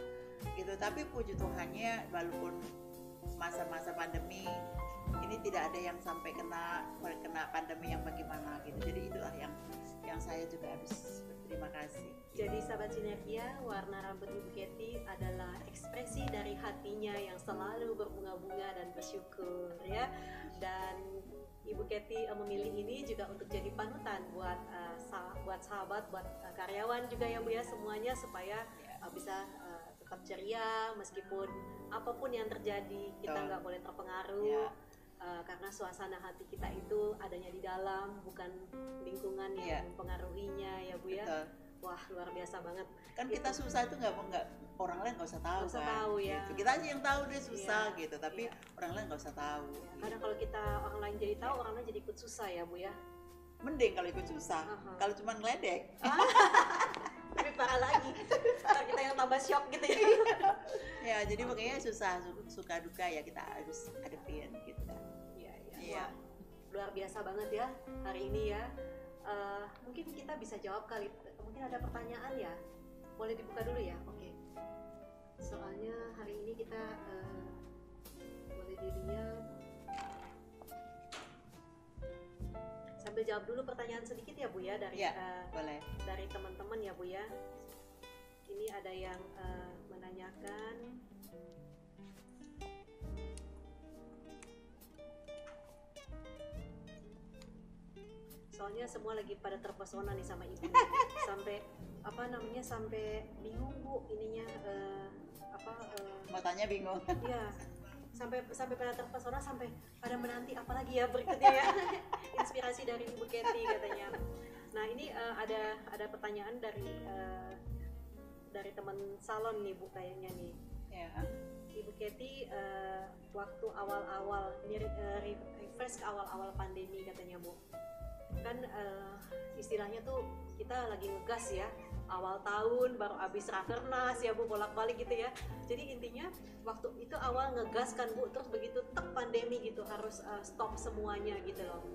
gitu. Tapi puji Tuhannya walaupun masa-masa pandemi ini tidak ada yang sampai kena pandemi yang bagaimana gitu. Jadi itulah yang saya juga harus berterima kasih. Jadi sahabat Sinergia, warna rambut Ibu Kety adalah ekspresi dari hatinya yang selalu berbunga-bunga dan bersyukur ya. Dan Ibu Kety memilih ini juga untuk jadi panutan buat sahabat, buat karyawan juga ya Bu ya, semuanya supaya bisa tetap ceria meskipun apapun yang terjadi, kita nggak boleh terpengaruh. Karena suasana hati kita itu adanya di dalam, bukan lingkungan yang mempengaruhinya ya Bu ya. Betul. Wah luar biasa banget. Kan kita susah itu nggak orang lain nggak usah tahu Nggak usah kan. tahu, ya. Gitu. Kita aja yang tahu dia susah gitu, tapi Iya. orang lain nggak usah tahu. Kadang kalau kita orang lain jadi tahu, orang lain jadi ikut susah ya Bu ya. Mending kalau ikut susah. Kalau cuma ngeledek. Lebih parah lagi. Ntar kita yang tambah shock gitu ya. Ya jadi makanya susah, suka duka ya kita harus hadepin gitu kan. Iya. Iya. Wah, luar biasa banget ya hari ini ya. Mungkin kita bisa jawab kali. Mungkin ada pertanyaan ya. Boleh dibuka dulu ya. Oke. Soalnya hari ini kita boleh dilihat. Sambil jawab dulu pertanyaan sedikit ya Bu ya dari boleh. dari teman-teman ya Bu ya. Ini ada yang menanyakan. Soalnya semua lagi pada terpesona nih sama ibu. Sampai sampai bingung Bu ininya Matanya bingung. Iya. Sampai pada terpesona, sampai pada menanti apalagi ya berikutnya ya. Inspirasi dari Ibu Kety katanya. Nah, ini ada pertanyaan dari teman salon nih Bu kayaknya nih. Ya. Ibu Kety waktu awal-awal ini refresh ke awal-awal pandemi katanya Bu, kan istilahnya tuh kita lagi ngegas ya, awal tahun baru habis rakernas ya Bu, bolak-balik gitu ya. Jadi intinya waktu itu awal ngegas kan Bu, terus begitu tek pandemi gitu harus stop semuanya gitu loh.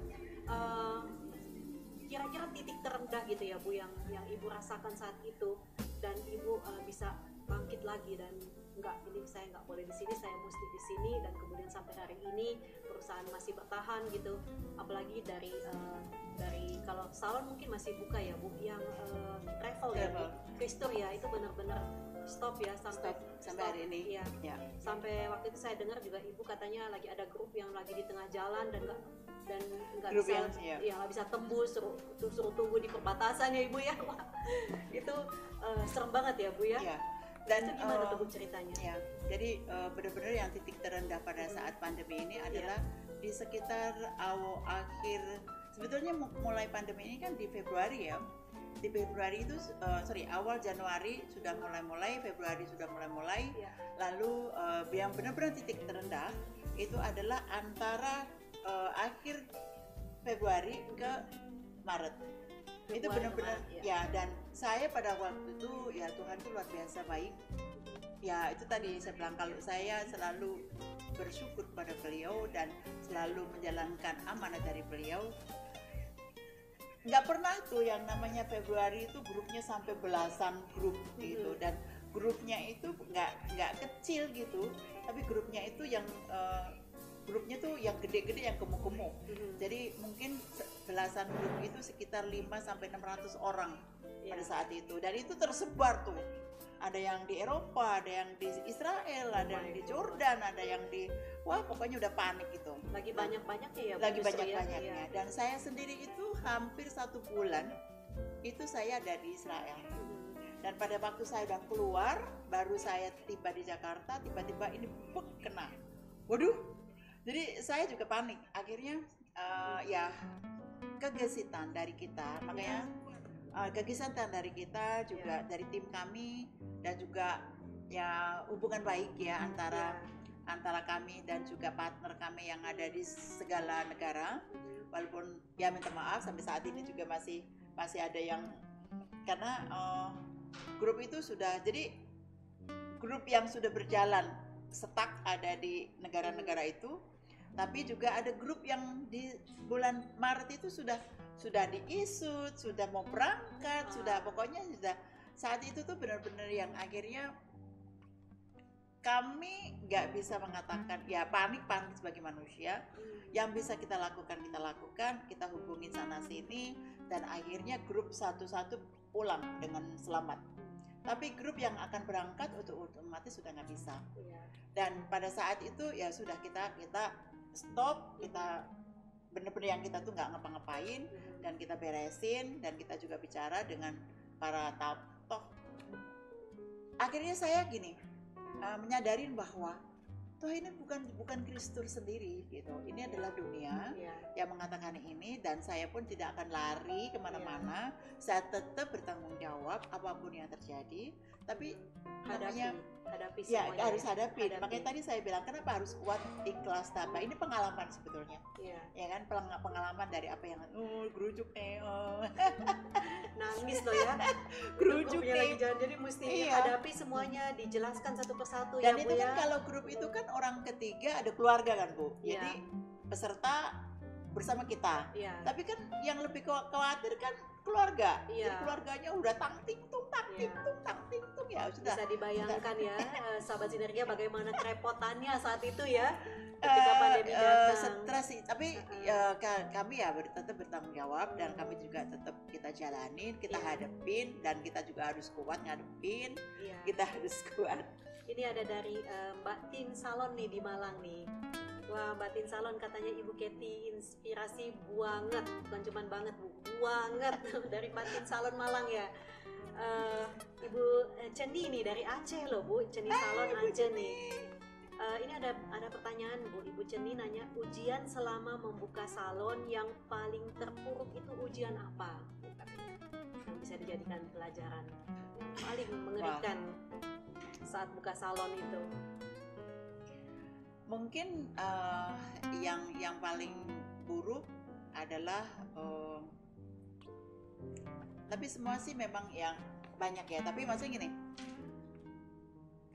Kira-kira titik terendah gitu ya Bu yang Ibu rasakan saat itu, dan Ibu bisa bangkit lagi dan enggak, ini saya nggak boleh di sini, saya mesti di sini, dan kemudian sampai hari ini perusahaan masih bertahan gitu. Apalagi dari kalau salon mungkin masih buka ya Bu, yang travel ya Bu, Kristur ya, itu benar-benar stop ya sampai hari ini. Ya. Sampai waktu itu saya dengar juga Ibu katanya lagi ada grup yang lagi di tengah jalan dan nggak bisa nggak bisa tembus, suruh tunggu di perbatasan ya Ibu ya. Itu serem banget ya Bu ya. Dan itu gimana tuh Bu ceritanya? Ya, jadi benar-benar yang titik terendah pada saat pandemi ini adalah di sekitar akhir, sebetulnya mulai pandemi ini kan di Februari ya. Di Februari itu awal Januari sudah mulai, Februari sudah mulai. Lalu yang benar-benar titik terendah itu adalah antara akhir Februari ke Maret. Itu benar-benar ya, dan saya pada waktu itu ya Tuhan itu luar biasa baik. Ya itu tadi saya bilang, kalau saya selalu bersyukur pada beliau dan selalu menjalankan amanat dari beliau. Nggak pernah tuh yang namanya Februari itu grupnya sampai belasan grup gitu, dan grupnya itu nggak kecil gitu, tapi grupnya itu yang grupnya tuh yang gede-gede, yang gemuk-gemuk. Jadi mungkin belasan grup itu sekitar 500-600 orang pada saat itu, dan itu tersebar tuh. Ada yang di Eropa, ada yang di Israel, ada yang di Jordan, ada yang di, wah pokoknya udah panik gitu. Lagi banyak-banyaknya ya. Lagi banyak-banyaknya. Dan saya sendiri itu hampir 1 bulan itu saya ada di Israel. Dan pada waktu saya udah keluar, baru saya tiba di Jakarta, tiba-tiba ini kena. Waduh. Jadi saya juga panik. Akhirnya ya kegesitan dari kita, makanya kegesitan dari kita juga dari tim kami, dan juga ya hubungan baik ya antara kami dan juga partner kami yang ada di segala negara. Walaupun ya minta maaf sampai saat ini juga masih ada yang, karena grup itu sudah, jadi grup yang sudah berjalan stuck ada di negara-negara itu, tapi juga ada grup yang di bulan Maret itu sudah diisut, sudah mau berangkat, sudah pokoknya sudah, saat itu tuh benar-benar yang akhirnya kami nggak bisa mengatakan ya panik sebagai manusia. Yang bisa kita lakukan, kita hubungin sana sini, dan akhirnya grup satu-satu pulang dengan selamat. Tapi grup yang akan berangkat otomatis sudah nggak bisa. Dan pada saat itu ya sudah kita stop, kita benar-benar yang kita tuh nggak ngapa-ngapain, dan kita beresin, dan kita juga bicara dengan para tokoh. Akhirnya saya gini, menyadarin bahwa toh ini bukan Kristus sendiri gitu, ini adalah dunia yang mengatakan ini, dan saya pun tidak akan lari kemana-mana. Saya tetap bertanggung jawab apapun yang terjadi, tapi hadapi ya semuanya, harus hadapi. Makanya tadi saya bilang kenapa harus kuat, ikhlas, tabah. Ini pengalaman sebetulnya, ya kan, pengalaman dari apa yang gerujuk nangis loh ya, gerujuk lagi jalan, jadi mesti hadapi semuanya, dijelaskan satu persatu. Dan ya, itu kan kalau grup itu kan orang ketiga, ada keluarga kan Bu, jadi peserta bersama kita. Tapi kan yang lebih khawatir kan keluarga. Jadi keluarganya udah tang ting tung ya sudah. Bisa dibayangkan ya sahabat Sinergia bagaimana kerepotannya saat itu ya ketika pandemi datang. Stres sih, tapi kami ya tetap bertanggung jawab, dan kami juga tetap kita jalanin, kita hadepin, dan kita juga harus kuat ngadepin. Kita harus kuat. Ini ada dari Mbak Tin Salon nih di Malang nih. Wah, Mbak Tin Salon katanya Ibu Kety inspirasi banget, bukan cuman banget Bu, banget dari Mbak Tin Salon Malang ya. Ibu Ceni nih dari Aceh loh Bu, Ceni Salon Aceh nih. Ini ada pertanyaan Bu, Ibu Ceni nanya, ujian selama membuka salon yang paling terpuruk itu ujian apa? Yang bisa dijadikan pelajaran paling mengerikan. saat buka salon itu? Mungkin yang paling buruk adalah tapi semua sih memang yang banyak ya, tapi maksudnya gini,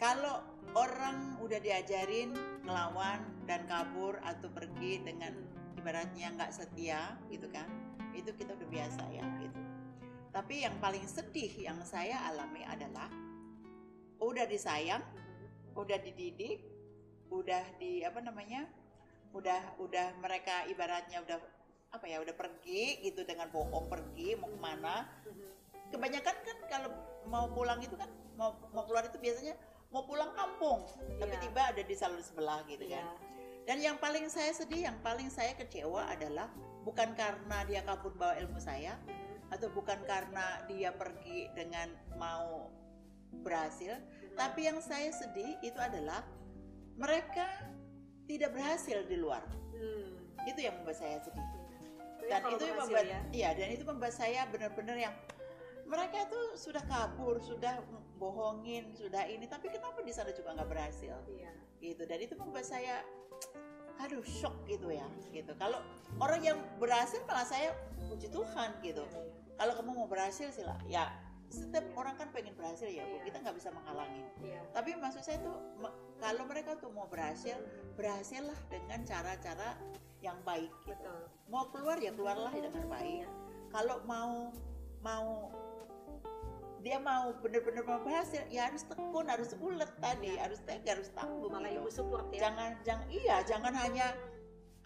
kalau orang udah diajarin ngelawan dan kabur atau pergi dengan ibaratnya nggak setia gitu kan, itu kita udah biasa ya gitu. Tapi yang paling sedih yang saya alami adalah udah disayang, udah dididik, udah di apa namanya, udah mereka ibaratnya udah apa ya, udah pergi gitu dengan bohong, pergi mau kemana. Kebanyakan kan kalau mau pulang itu kan mau keluar itu biasanya mau pulang kampung, tapi tiba ada di salon sebelah gitu kan. Dan yang paling saya sedih, yang paling saya kecewa adalah bukan karena dia kabur bawa ilmu saya, atau bukan karena dia pergi dengan mau berhasil, tapi yang saya sedih itu adalah mereka tidak berhasil di luar. Itu yang membuat saya sedih. Dan itu yang membuat dan itu membuat saya benar-benar yang mereka tuh sudah kabur, sudah bohongin, sudah ini, tapi kenapa di sana juga nggak berhasil? Gitu. Dan itu membuat saya aduh shock gitu ya gitu. Kalau orang yang berhasil malah saya puji Tuhan gitu. Kalau kamu mau berhasil sila ya, setiap orang kan pengen berhasil ya Bu, kita nggak bisa menghalangi. Tapi maksud saya tuh kalau mereka tuh mau berhasil, berhasillah dengan cara-cara yang baik gitu. Mau keluar ya keluarlah dengan baik. Kalau mau dia mau benar-benar mau berhasil ya harus tekun, harus ulet tadi, harus tegar, harus tangguh. Malah gitu. Ibu support ya. Jangan hanya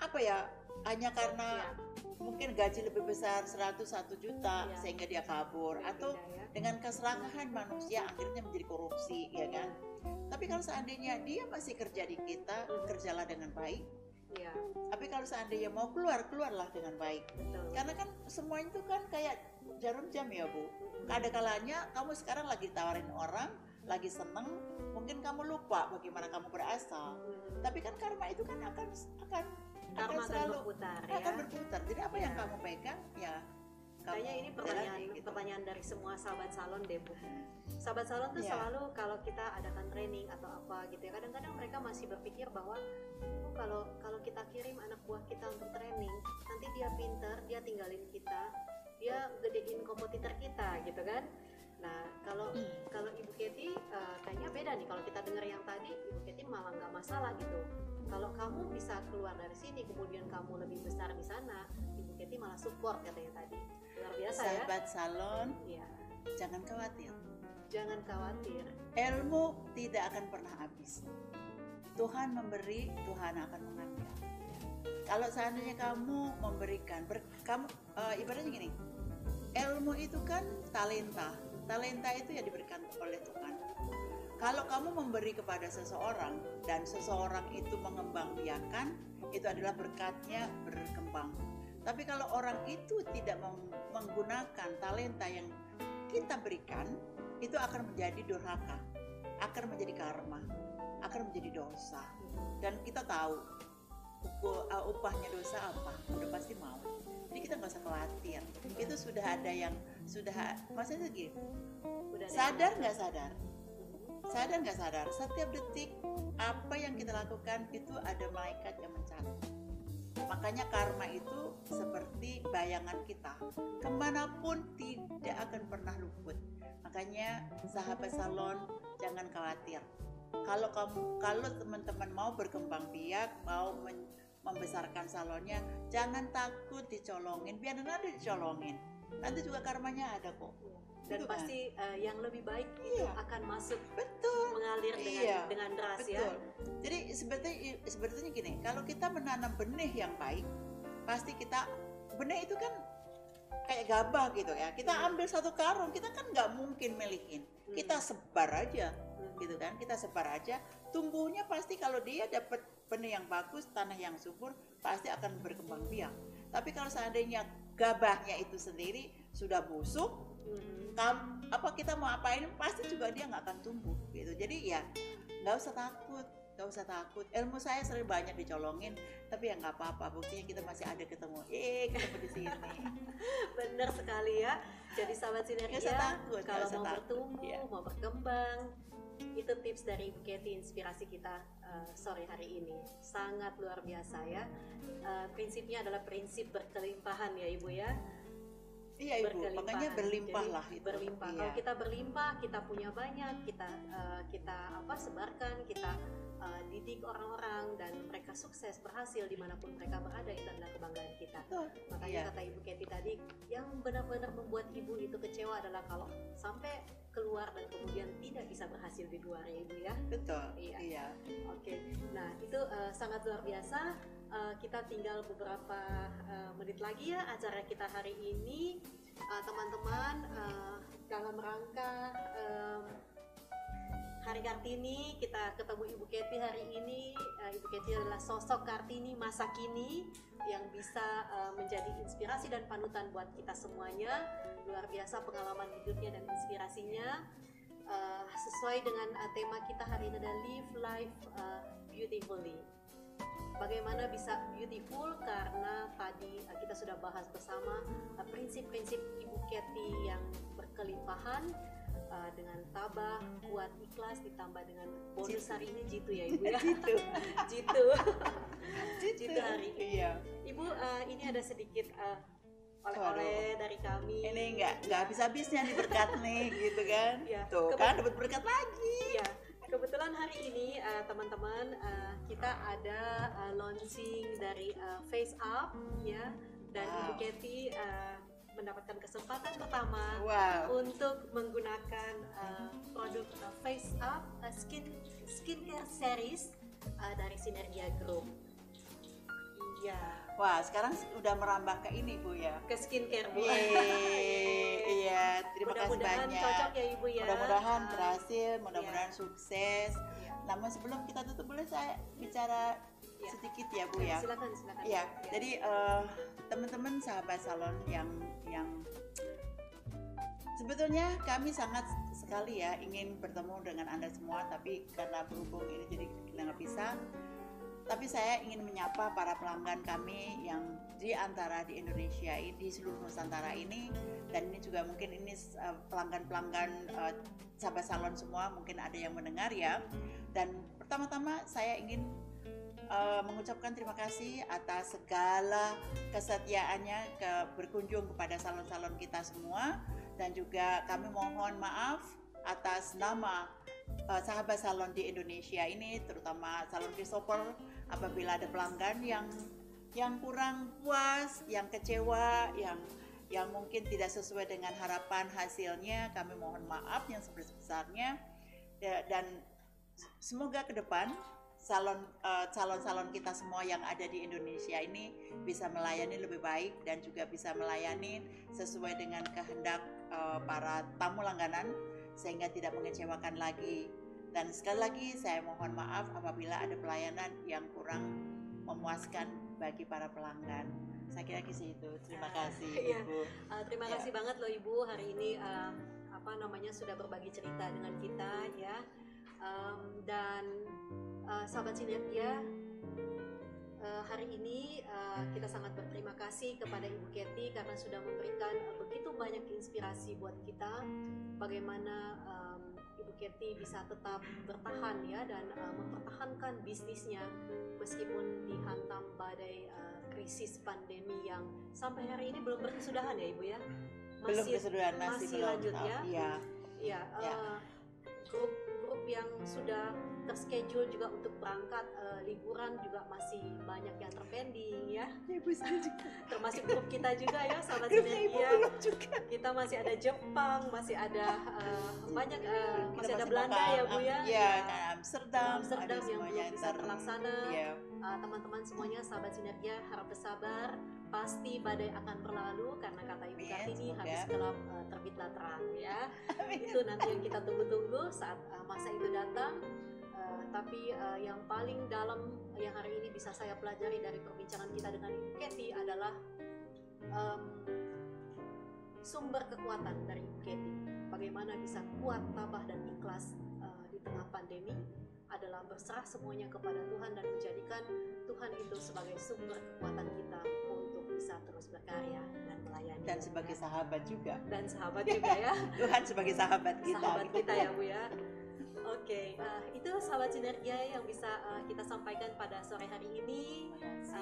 apa ya, hanya karena mungkin gaji lebih besar 101 juta sehingga dia kabur, atau dengan keserakahan manusia akhirnya menjadi korupsi ya kan. Tapi kalau seandainya dia masih kerja di kita, kerjalah dengan baik. Tapi kalau seandainya mau keluarlah dengan baik. Karena kan semuanya itu kan kayak jarum jam ya Bu. Ada kalanya kamu sekarang lagi ditawarin orang, lagi seneng, mungkin kamu lupa bagaimana kamu berasal. Tapi kan karma itu kan akan selalu berputar, akan berputar. Jadi apa yang kamu pegang ya. Kayaknya ini pertanyaan dari semua sahabat salon deh Bu. Sahabat salon tuh selalu kalau kita adakan training atau apa gitu ya, kadang-kadang mereka masih berpikir bahwa kalau kita kirim anak buah kita untuk training, nanti dia pintar, dia tinggalin kita, dia gedein kompetitor kita gitu kan. Nah kalau Ibu Katy kayaknya beda nih. Kalau kita dengar yang tadi, Ibu Katy malah nggak masalah gitu. Kalau kamu bisa keluar dari sini, kemudian kamu lebih besar di sana, Ibu Katy malah support katanya tadi. Luar biasa ya. Sahabat salon, jangan khawatir. Jangan khawatir. Ilmu tidak akan pernah habis. Tuhan memberi, Tuhan akan mengambil. Kalau seandainya kamu memberikan, ibaratnya gini, ilmu itu kan talenta itu ya diberikan oleh Tuhan. Kalau kamu memberi kepada seseorang dan seseorang itu mengembangbiakan, itu adalah berkatnya berkembang. Tapi kalau orang itu tidak menggunakan talenta yang kita berikan, itu akan menjadi durhaka, akan menjadi karma, akan menjadi dosa. Dan kita tahu upahnya dosa apa, udah pasti mau. Jadi kita nggak usah khawatir. Itu sudah ada yang maksudnya gini, sadar nggak sadar, setiap detik apa yang kita lakukan itu ada malaikat yang mencatat. Makanya karma itu seperti bayangan kita, kemanapun tidak akan pernah luput. Makanya sahabat salon jangan khawatir. Kalau teman-teman mau berkembang biak, mau membesarkan salonnya, jangan takut dicolongin, biar nanti dicolongin, nanti juga karmanya ada kok. Dan pasti yang lebih baik itu akan masuk, mengalir dengan deras ya. Jadi sebetulnya gini, kalau kita menanam benih yang baik, pasti benih itu kan kayak gabah gitu ya. Kita ambil satu karung, kita kan nggak mungkin milihin, kita sebar aja. Gitu kan, kita sebar aja, tumbuhnya pasti kalau dia dapat benih yang bagus, tanah yang subur, pasti akan berkembang biak. Tapi kalau seandainya gabahnya itu sendiri sudah busuk, kita mau apain pasti juga dia nggak akan tumbuh gitu. Jadi ya nggak usah takut. Ilmu saya sering banyak dicolongin, tapi ya nggak apa-apa, buktinya kita masih ada ketemu di sini. Bener sekali ya. Jadi sahabat Sinergia, kalau mau bertumbuh, mau berkembang, Itu tips dari Ibu Katy, inspirasi kita sore hari ini. Sangat luar biasa ya. Prinsipnya adalah prinsip berkelimpahan ya Ibu ya. Iya Ibu, makanya berlimpah lah itu. Berlimpah. Iya. Kalau kita berlimpah, kita punya banyak, kita sebarkan, kita didik orang-orang dan mereka sukses berhasil dimanapun mereka berada, itu adalah kebanggaan kita. Makanya kata Ibu Katy tadi, yang benar-benar membuat Ibu itu kecewa adalah kalau sampai keluar dan kemudian tidak bisa berhasil di luar ya Ibu ya. Betul. Iya. Oke. Nah itu sangat luar biasa. Kita tinggal beberapa menit lagi ya acara kita hari ini, teman-teman, dalam rangka Hari Kartini. Kita ketemu Ibu Katy hari ini. Ibu Katy adalah sosok Kartini masa kini yang bisa menjadi inspirasi dan panutan buat kita semuanya. Luar biasa pengalaman hidupnya dan inspirasinya. Sesuai dengan tema kita hari ini adalah Live Life Beautifully. Bagaimana bisa beautiful, karena tadi kita sudah bahas bersama prinsip-prinsip Ibu Katy yang berkelimpahan, dengan tabah, kuat, ikhlas, ditambah dengan bonus hari ini jitu ya Ibu ya. Jitu hari ini. Iya. Ibu, ini ada sedikit oleh-oleh dari kami. Ini nggak habis-habisnya nih berkat nih gitu kan. Ya, Tuh kan dapat berkat lagi. Ya, kebetulan hari ini teman-teman, kita ada launching dari Face Up ya, dan Ibu Katy mendapatkan kesempatan pertama untuk menggunakan produk Face Up skincare series dari Sinergia Group. Iya. Wah, sekarang udah merambah ke ini Bu ya. Ke skincare Bu. Iya, terima kasih Mudah-mudahan banyak. cocok ya Ibu ya. Mudah-mudahan berhasil, mudah-mudahan sukses. Namun sebelum kita tutup, boleh saya bicara sedikit ya Bu ya? Silakan. Iya, jadi teman-teman sahabat salon yang sebetulnya kami sangat sekali ya ingin bertemu dengan Anda semua, tapi karena berhubung ini jadi kita nggak bisa. Tapi saya ingin menyapa para pelanggan kami yang di antara di Indonesia, di seluruh Nusantara ini, dan ini juga mungkin ini pelanggan-pelanggan sahabat salon semua mungkin ada yang mendengar ya. Dan pertama-tama saya ingin mengucapkan terima kasih atas segala kesetiaannya berkunjung kepada salon-salon kita semua, dan juga kami mohon maaf atas nama sahabat salon di Indonesia ini, terutama Salon Christopher, apabila ada pelanggan yang kurang puas, yang kecewa, yang mungkin tidak sesuai dengan harapan hasilnya, kami mohon maaf yang sebesar-besarnya, dan semoga ke depan salon-salon kita semua yang ada di Indonesia ini bisa melayani lebih baik dan juga bisa melayani sesuai dengan kehendak para tamu langganan, sehingga tidak mengecewakan lagi. Dan sekali lagi saya mohon maaf apabila ada pelayanan yang kurang memuaskan bagi para pelanggan. Saya kira ke situ. Terima kasih Ibu. Terima kasih banget loh Ibu hari ini sudah berbagi cerita dengan kita ya. Dan sahabat Sinergia, hari ini kita sangat berterima kasih kepada Ibu Katy karena sudah memberikan begitu banyak inspirasi buat kita, bagaimana Ibu Katy bisa tetap bertahan ya, dan mempertahankan bisnisnya meskipun dihantam badai krisis pandemi yang sampai hari ini belum berkesudahan ya Ibu ya. Masih lanjut ya. Iya. Grup yang sudah terschedule juga untuk berangkat liburan juga masih banyak yang terpending ya. Termasuk grup kita juga ya, sahabat Sinergia. Kita masih ada Jepang, masih ada banyak, masih ada Belanda ya Bu ya. Iya, Amsterdam yang belum bisa terlaksana. Teman-teman semuanya, sahabat Sinergia, harap bersabar. Pasti badai akan berlalu karena kata Ibu Kartini, habis gelap terbitlah terang ya. Itu nanti yang kita tunggu-tunggu saat masa itu datang. Tapi yang paling dalam yang hari ini bisa saya pelajari dari perbincangan kita dengan Ibu Katy adalah sumber kekuatan dari Ibu Katy. Bagaimana bisa kuat, tabah, dan ikhlas di tengah pandemi adalah berserah semuanya kepada Tuhan dan menjadikan Tuhan itu sebagai sumber kekuatan kita untuk bisa terus berkarya dan melayani. Dan sebagai sahabat juga. Dan sahabat juga ya. Tuhan sebagai sahabat kita. Sahabat kita ya Bu ya. Oke, itu sahabat Sinergia yang bisa kita sampaikan pada sore hari ini.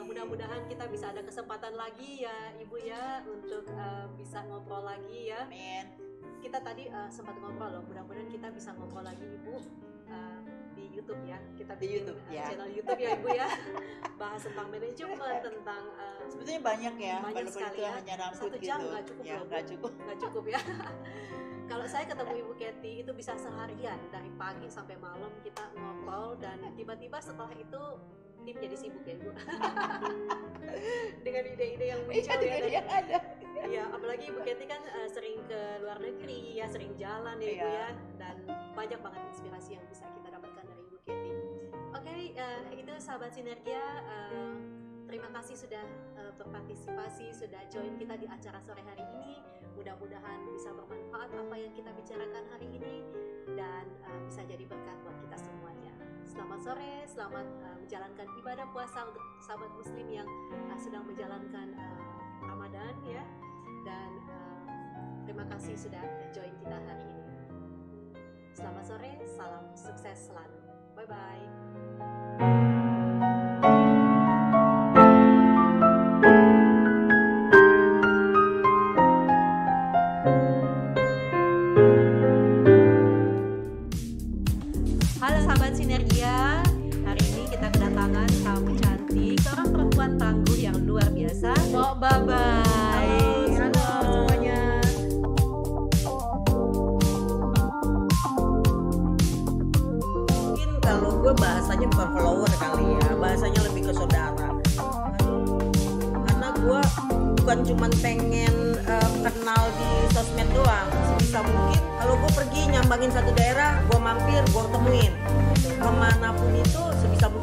Mudah-mudahan kita bisa ada kesempatan lagi ya Ibu ya untuk bisa ngobrol lagi ya. Amin. Kita tadi sempat ngobrol loh, mudah-mudahan kita bisa ngobrol lagi Ibu di YouTube ya. Kita Di bikin YouTube, ya. channel YouTube ya Ibu ya. Bahas tentang manajemen, tentang Sebetulnya banyak ya, banyak walaupun sekali itu ya. hanya rambut 1 jam gitu. nggak cukup Ya, loh, Bu. nggak cukup. Nggak cukup ya. Kalau saya ketemu Ibu Katy itu bisa seharian dari pagi sampai malam kita ngobrol dan tiba-tiba setelah itu tim jadi sibuk ya Ibu. Dengan ide-ide yang muncul ya. Yang ada. Iya, apalagi Ibu Katy kan sering ke luar negeri ya, sering jalan ya Ibu Iya. ya, dan banyak banget inspirasi yang bisa kita dapatkan dari Ibu Katy. Oke, itu sahabat Sinergia, terima kasih sudah berpartisipasi, sudah join kita di acara sore hari ini. Mudah-mudahan bisa bermanfaat apa yang kita bicarakan hari ini dan bisa jadi berkat buat kita semuanya. Selamat sore, selamat menjalankan ibadah puasa untuk sahabat muslim yang sedang menjalankan Ramadan ya. Dan terima kasih sudah join kita hari ini. Selamat sore, salam sukses selalu. Bye bye. Halo sahabat Sinergia, hari ini kita kedatangan tamu cantik, seorang perempuan tangguh yang luar biasa, Mbok Babai. Halo semuanya. Mungkin kalau gue bahasanya bukan follower kali ya, bahasanya lebih ke saudara. Karena gue bukan cuman pengen kenal di sosmed doang. Sebisa mungkin kalau gue pergi nyambangin satu daerah, gue mampir, gue ketemuin. Kemanapun itu sebisa mungkin